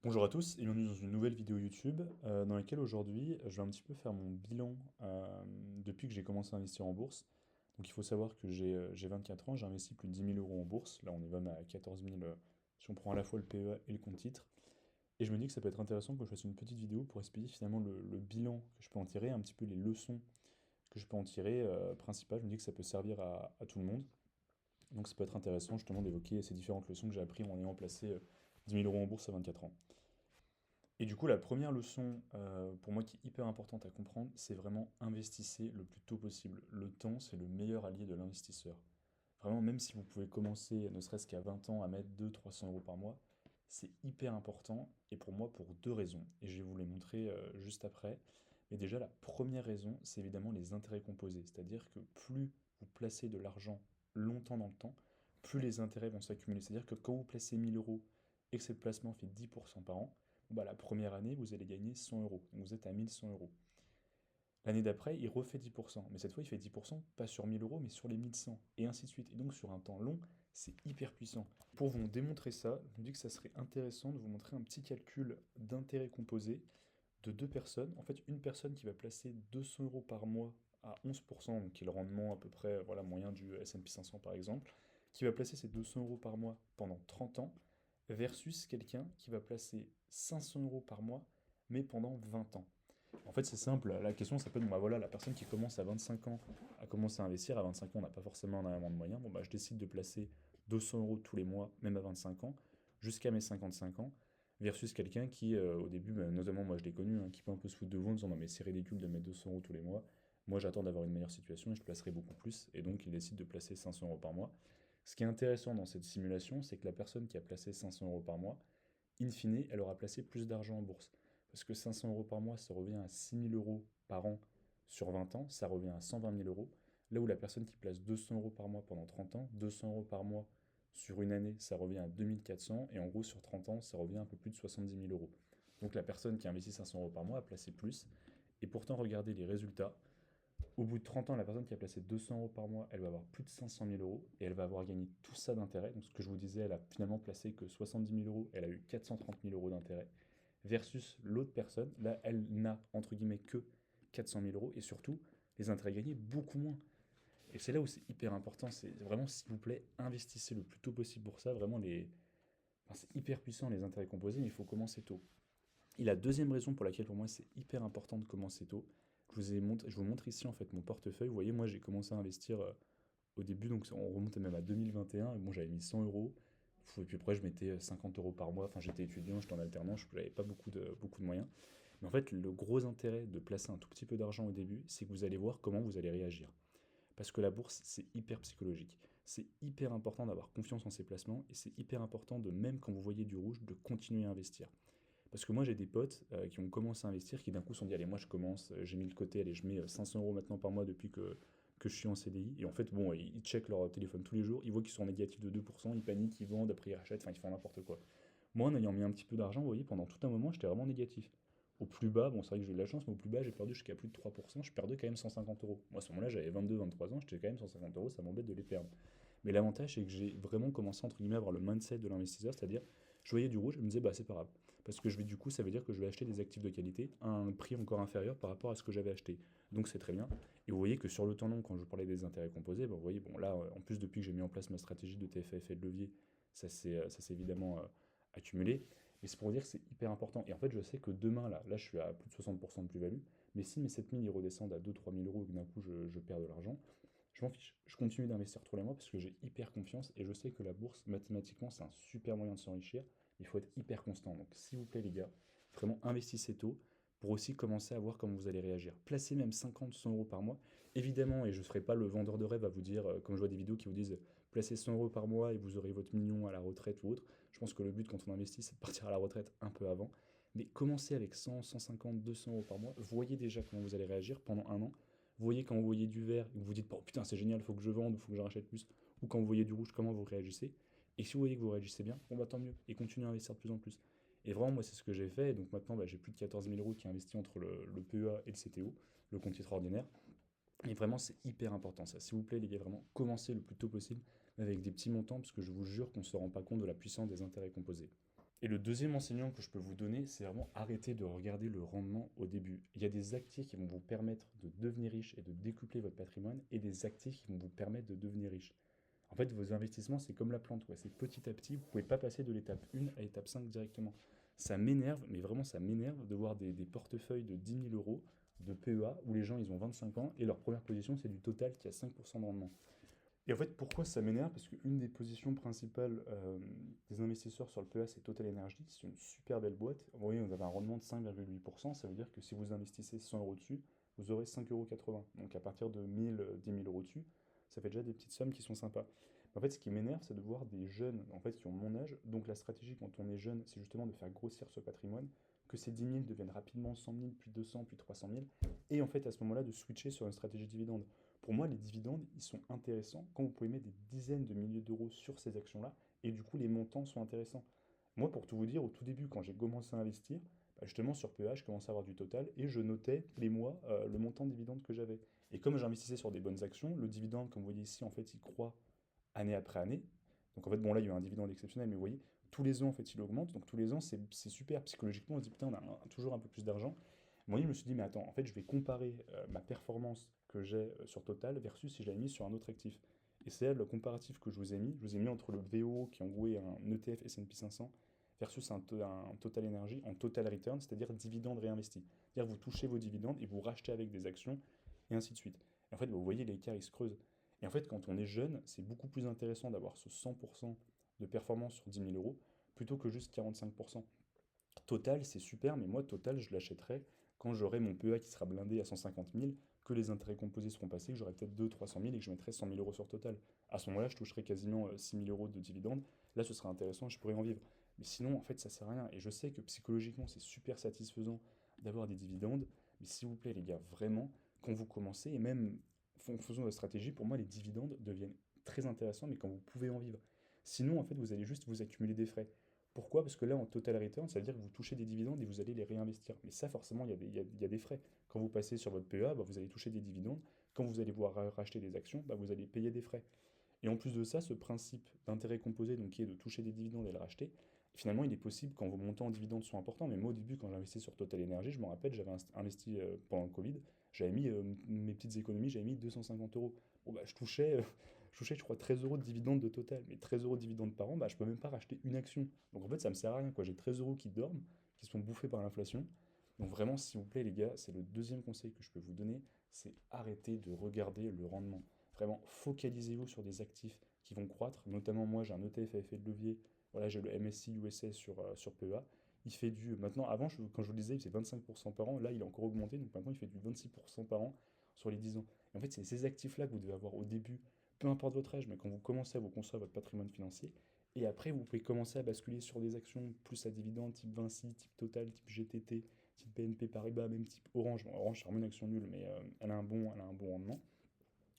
Bonjour à tous et bienvenue dans une nouvelle vidéo YouTube dans laquelle aujourd'hui je vais un petit peu faire mon bilan depuis que j'ai commencé à investir en bourse. Donc il faut savoir que j'ai 24 ans, j'ai investi plus de 10 000 euros en bourse. Là on est même à 14 000 si on prend à la fois le PEA et le compte titre. Et je me dis que ça peut être intéressant que je fasse une petite vidéo pour expliquer finalement le bilan que je peux en tirer, un petit peu les leçons que je peux en tirer principales. Je me dis que ça peut servir à tout le monde. Donc ça peut être intéressant justement d'évoquer ces différentes leçons que j'ai apprises en ayant placé 10 000 euros en bourse à 24 ans. Et du coup, la première leçon, pour moi, qui est hyper importante à comprendre, c'est vraiment investissez le plus tôt possible. Le temps, c'est le meilleur allié de l'investisseur. Vraiment, même si vous pouvez commencer, ne serait-ce qu'à 20 ans, à mettre 200-300 euros par mois, c'est hyper important, et pour moi, pour deux raisons. Et je vais vous les montrer juste après. Mais déjà, la première raison, c'est évidemment les intérêts composés. C'est-à-dire que plus vous placez de l'argent longtemps dans le temps, plus les intérêts vont s'accumuler. C'est-à-dire que quand vous placez 1000 euros et que ce placement fait 10% par an, bon bah, la première année, vous allez gagner 100 euros. Donc vous êtes à 1100 euros. L'année d'après, il refait 10%. Mais cette fois, il fait 10% pas sur 1000 euros, mais sur les 1100. Et ainsi de suite. Et donc, sur un temps long, c'est hyper puissant. Pour vous démontrer ça, je me dis que ça serait intéressant de vous montrer un petit calcul d'intérêt composé de deux personnes. En fait, une personne qui va placer 200 euros par mois à 11%, donc qui est le rendement à peu près voilà, moyen du S&P 500 par exemple, qui va placer ses 200 euros par mois pendant 30 ans, versus quelqu'un qui va placer 500 euros par mois, mais pendant 20 ans. En fait, c'est simple, la question ça peut être, bon, bah voilà, la personne qui commence à 25 ans a commencé à investir, à 25 ans on n'a pas forcément énormément de moyens, bon bah je décide de placer 200 euros tous les mois, même à 25 ans, jusqu'à mes 55 ans, versus quelqu'un qui, au début, bah, notamment moi je l'ai connu, hein, qui peut un peu se foutre de vous en disant non mais c'est ridicule de mettre 200 euros tous les mois, moi j'attends d'avoir une meilleure situation et je placerai beaucoup plus, et donc il décide de placer 500 euros par mois. Ce qui est intéressant dans cette simulation, c'est que la personne qui a placé 500 euros par mois, in fine, elle aura placé plus d'argent en bourse. Parce que 500 euros par mois, ça revient à 6 000 euros par an sur 20 ans, ça revient à 120 000 euros. Là où la personne qui place 200 euros par mois pendant 30 ans, 200 euros par mois sur une année, ça revient à 2400, et en gros sur 30 ans, ça revient à un peu plus de 70 000 euros. Donc la personne qui a investi 500 euros par mois a placé plus, et pourtant regardez les résultats. Au bout de 30 ans, la personne qui a placé 200 euros par mois, elle va avoir plus de 500 000 euros et elle va avoir gagné tout ça d'intérêt. Donc, ce que je vous disais, elle a finalement placé que 70 000 euros, elle a eu 430 000 euros d'intérêt. Versus l'autre personne, là, elle n'a entre guillemets que 400 000 euros et surtout, les intérêts gagnés beaucoup moins. Et c'est là où c'est hyper important. C'est vraiment, s'il vous plaît, investissez le plus tôt possible pour ça. Vraiment, enfin, c'est hyper puissant les intérêts composés, mais il faut commencer tôt. Et la deuxième raison pour laquelle pour moi c'est hyper important de commencer tôt, je vous montre ici en fait mon portefeuille. Vous voyez, moi j'ai commencé à investir au début, donc on remontait même à 2021. Et bon, j'avais mis 100 euros. Et puis après, je mettais 50 euros par mois. Enfin, j'étais étudiant, j'étais en alternance, je n'avais pas beaucoup de moyens. Mais en fait, le gros intérêt de placer un tout petit peu d'argent au début, c'est que vous allez voir comment vous allez réagir. Parce que la bourse, c'est hyper psychologique. C'est hyper important d'avoir confiance en ses placements et c'est hyper important de, même quand vous voyez du rouge, de continuer à investir. Parce que moi, j'ai des potes qui ont commencé à investir, qui d'un coup se sont dit, allez, moi je commence, j'ai mis le côté, allez, je mets 500 euros maintenant par mois depuis que je suis en CDI. Et en fait, bon, ils checkent leur téléphone tous les jours, ils voient qu'ils sont en négatif de 2%, ils paniquent, ils vendent, après ils rachètent, enfin, ils font n'importe quoi. Moi, en ayant mis un petit peu d'argent, vous voyez, pendant tout un moment, j'étais vraiment négatif. Au plus bas, bon, c'est vrai que j'ai eu de la chance, mais au plus bas, j'ai perdu jusqu'à plus de 3%, je perdais quand même 150 euros. Moi, à ce moment-là, j'avais 22-23 ans, j'étais quand même 150 euros, ça m'embête de les perdre. Mais l'avantage, c'est que j'ai vraiment commencé, entre guillemets, à avoir le mindset de l'investisseur, c'est-à-dire, je voyais du rouge, je me disais, bah, c'est pas grave. Parce que je vais, du coup, ça veut dire que je vais acheter des actifs de qualité à un prix encore inférieur par rapport à ce que j'avais acheté. Donc, c'est très bien. Et vous voyez que sur le temps long, quand je parlais des intérêts composés, bah, vous voyez, bon, là, en plus, depuis que j'ai mis en place ma stratégie de TFF et de levier, ça s'est évidemment accumulé. Mais c'est pour dire que c'est hyper important. Et en fait, je sais que demain, là je suis à plus de 60% de plus-value. Mais si mes 7000 ils redescendent à 2-3 000 euros et que d'un coup je perds de l'argent, je m'en fiche. Je continue d'investir tous les mois parce que j'ai hyper confiance et je sais que la bourse, mathématiquement, c'est un super moyen de s'enrichir. Il faut être hyper constant. Donc, s'il vous plaît, les gars, vraiment investissez tôt pour aussi commencer à voir comment vous allez réagir. Placez même 50, 100 euros par mois. Évidemment, et je ne serai pas le vendeur de rêve à vous dire, comme je vois des vidéos qui vous disent placez 100 euros par mois et vous aurez votre million à la retraite ou autre. Je pense que le but quand on investit, c'est de partir à la retraite un peu avant. Mais commencez avec 100, 150, 200 euros par mois. Voyez déjà comment vous allez réagir pendant un an. Vous voyez quand vous voyez du vert et que vous vous dites oh putain c'est génial, il faut que je vende, il faut que j'en rachète plus, ou quand vous voyez du rouge, comment vous réagissez. Et si vous voyez que vous réagissez bien, bon bah tant mieux, et continuez à investir de plus en plus. Et vraiment, moi, c'est ce que j'ai fait. Et donc maintenant, bah, j'ai plus de 14 000 euros qui est investi entre le PEA et le CTO, le compte titre ordinaire. Et vraiment, c'est hyper important ça. S'il vous plaît, les gars, vraiment, commencez le plus tôt possible avec des petits montants, parce que je vous jure qu'on ne se rend pas compte de la puissance des intérêts composés. Et le deuxième enseignement que je peux vous donner, c'est vraiment arrêter de regarder le rendement au début. Il y a des actifs qui vont vous permettre de devenir riche et de décupler votre patrimoine, et des actifs qui vont vous permettre de devenir riche. En fait, vos investissements, c'est comme la plante, ouais. C'est petit à petit. Vous ne pouvez pas passer de l'étape 1 à l'étape 5 directement. Ça m'énerve, mais vraiment ça m'énerve de voir des portefeuilles de 10 000 € de PEA où les gens ils ont 25 ans et leur première position c'est du total qui a 5% de rendement. Et en fait, pourquoi ça m'énerve? Parce qu'une des positions principales des investisseurs sur le PEA, c'est Total Energy. C'est une super belle boîte. Vous voyez, vous avez un rendement de 5,8%. Ça veut dire que si vous investissez 100 € dessus, vous aurez 5,80 €. Donc à partir de 1000, 10 000 € dessus, ça fait déjà des petites sommes qui sont sympas. En fait, ce qui m'énerve, c'est de voir des jeunes en fait, qui ont mon âge. Donc la stratégie quand on est jeune, c'est justement de faire grossir ce patrimoine, que ces 10 000 deviennent rapidement 100 000, puis 200, puis 300 000. Et en fait, à ce moment-là, de switcher sur une stratégie dividende. Pour moi, les dividendes, ils sont intéressants quand vous pouvez mettre des dizaines de milliers d'euros sur ces actions-là, et du coup, les montants sont intéressants. Moi, pour tout vous dire, au tout début, quand j'ai commencé à investir, bah, justement sur PEA, je commençais à avoir du total, et je notais tous les mois le montant de dividende que j'avais. Et comme j'investissais sur des bonnes actions, le dividende, comme vous voyez ici, en fait, il croît année après année. Donc en fait, bon là, il y a eu un dividende exceptionnel, mais vous voyez, tous les ans, en fait, il augmente. Donc tous les ans, c'est super. Psychologiquement, on se dit, putain, on a toujours un peu plus d'argent. Moi, je me suis dit, mais attends, en fait, je vais comparer ma performance que j'ai sur Total versus si j'avais mis sur un autre actif. Et c'est le comparatif que je vous ai mis. Je vous ai mis entre le VO, qui en gros est un ETF S&P 500, versus un Total Energy en total return, c'est-à-dire dividende réinvesti. C'est-à-dire vous touchez vos dividendes et vous rachetez avec des actions, et ainsi de suite. Et en fait, bah, vous voyez, l'écart, il se creuse. Et en fait, quand on est jeune, c'est beaucoup plus intéressant d'avoir ce 100% de performance sur 10 000 € plutôt que juste 45%. Total, c'est super, mais moi, Total, je l'achèterai quand j'aurai mon PEA qui sera blindé à 150 000, que les intérêts composés seront passés, que j'aurai peut-être 200 000 300 000 et que je mettrai 100 000 € sur Total. À ce moment-là, je toucherai quasiment 6 000 € de dividendes. Là, ce sera intéressant, je pourrais en vivre. Mais sinon, en fait, ça sert à rien. Et je sais que psychologiquement, c'est super satisfaisant d'avoir des dividendes. Mais s'il vous plaît, les gars, vraiment, quand vous commencez, et même en faisant votre stratégie, pour moi, les dividendes deviennent très intéressants, mais quand vous pouvez en vivre. Sinon, en fait, vous allez juste vous accumuler des frais. Pourquoi? Parce que là, en total return, ça veut dire que vous touchez des dividendes et vous allez les réinvestir. Mais ça, forcément, il y a des frais. Quand vous passez sur votre PEA, bah, vous allez toucher des dividendes. Quand vous allez voir racheter des actions, bah, vous allez payer des frais. Et en plus de ça, ce principe d'intérêt composé, donc qui est de toucher des dividendes et le racheter, finalement, il est possible quand vos montants en dividendes sont importants. Mais moi, au début, quand j'ai investi sur Total Energy, je me rappelle, j'avais investi pendant le Covid, j'avais mis mes petites économies, j'avais mis 250 euros. Bon, bah, je touchais, je crois, 13 € de dividendes de Total. Mais 13 € de dividendes par an, bah, je peux même pas racheter une action. Donc en fait, ça me sert à rien, quoi. J'ai 13 € qui dorment, qui sont bouffés par l'inflation. Donc vraiment, s'il vous plaît, les gars, c'est le deuxième conseil que je peux vous donner, c'est arrêter de regarder le rendement. Vraiment, focalisez-vous sur des actifs qui vont croître. Notamment, moi, j'ai un ETF à effet de levier. Voilà, j'ai le MSCI USA sur PEA. Il fait du. Maintenant, avant, quand je vous le disais, il faisait 25% par an. Là, il a encore augmenté. Donc maintenant, il fait du 26% par an sur les 10 ans. Et en fait, c'est ces actifs-là que vous devez avoir au début, peu importe votre âge, mais quand vous commencez à vous construire votre patrimoine financier. Et après, vous pouvez commencer à basculer sur des actions plus à dividendes, type Vinci, type Total, type GTT, type BNP Paribas, même type Orange. Bon, Orange, c'est vraiment une action nulle, mais elle a un bon rendement.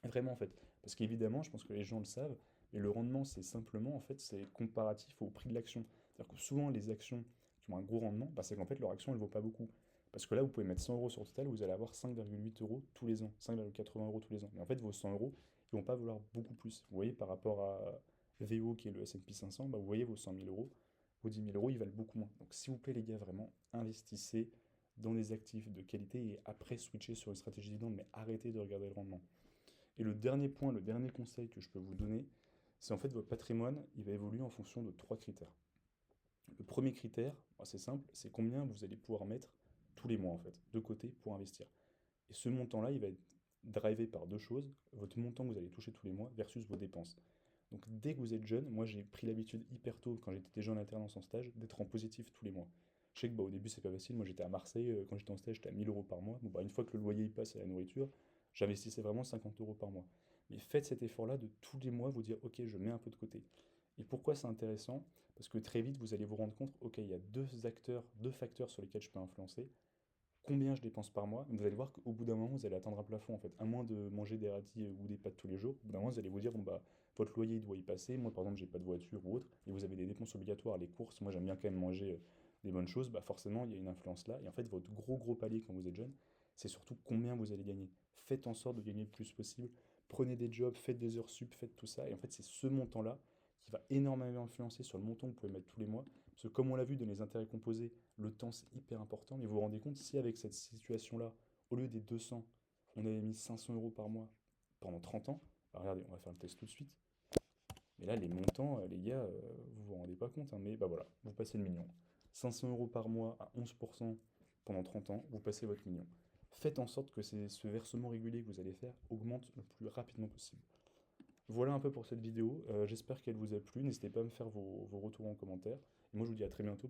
Vraiment, en fait. Parce qu'évidemment, je pense que les gens le savent, mais le rendement, c'est simplement, en fait, c'est comparatif au prix de l'action. C'est-à-dire que souvent, les actions qui ont un gros rendement, bah, c'est qu'en fait, leur action, elle ne vaut pas beaucoup. Parce que là, vous pouvez mettre 100 € sur Total, vous allez avoir 5,8 € tous les ans, 5,80 € tous les ans. Mais en fait, vos 100 euros, ils vont pas valoir beaucoup plus. Vous voyez, par rapport à VO, qui est le S&P 500, bah, vous voyez, vos 100 000 €, vos 10 000 €, ils valent beaucoup moins. Donc, s'il vous plaît, les gars, vraiment, investissez dans des actifs de qualité et après, switchez sur une stratégie dividende, mais arrêtez de regarder le rendement. Et le dernier point, le dernier conseil que je peux vous donner, c'est en fait votre patrimoine, il va évoluer en fonction de trois critères. Le premier critère, c'est simple, c'est combien vous allez pouvoir mettre tous les mois en fait, de côté pour investir. Et ce montant-là, il va être drivé par deux choses, votre montant que vous allez toucher tous les mois versus vos dépenses. Donc dès que vous êtes jeune, moi j'ai pris l'habitude hyper tôt, quand j'étais déjà en alternance en stage, d'être en positif tous les mois. Je sais que bah, au début c'est pas facile, moi j'étais à Marseille, quand j'étais en stage j'étais à 1000 € par mois. Bon, bah, une fois que le loyer il passe à la nourriture, j'investissais vraiment 50 € par mois. Mais faites cet effort-là de tous les mois vous dire ok je mets un peu de côté. Et pourquoi c'est intéressant? Parce que très vite vous allez vous rendre compte, ok il y a deux facteurs sur lesquels je peux influencer combien je dépense par mois. Vous allez voir qu'au bout d'un moment, vous allez atteindre un plafond en fait. À moins de manger des radis ou des pâtes tous les jours, au bout d'un moment, vous allez vous dire, bon bah, votre loyer il doit y passer. Moi, par exemple, j'ai pas de voiture ou autre, et vous avez des dépenses obligatoires, les courses. Moi, j'aime bien quand même manger des bonnes choses. Bah, forcément, il y a une influence là. Et en fait, votre gros palier quand vous êtes jeune, c'est surtout combien vous allez gagner. Faites en sorte de gagner le plus possible. Prenez des jobs, faites des heures sup, faites tout ça. Et en fait, c'est ce montant-là qui va énormément influencer sur le montant que vous pouvez mettre tous les mois. Parce que comme on l'a vu dans les intérêts composés, le temps c'est hyper important, mais vous vous rendez compte, si avec cette situation-là, au lieu des 200, on avait mis 500 euros par mois pendant 30 ans, bah regardez, on va faire le test tout de suite. Mais là, les montants, les gars, vous vous rendez pas compte, hein, mais bah voilà, vous passez le million. 500 euros par mois à 11% pendant 30 ans, vous passez votre million. Faites en sorte que ce versement régulier que vous allez faire augmente le plus rapidement possible. Voilà un peu pour cette vidéo, j'espère qu'elle vous a plu, n'hésitez pas à me faire vos retours en commentaire. Et moi je vous dis à très bientôt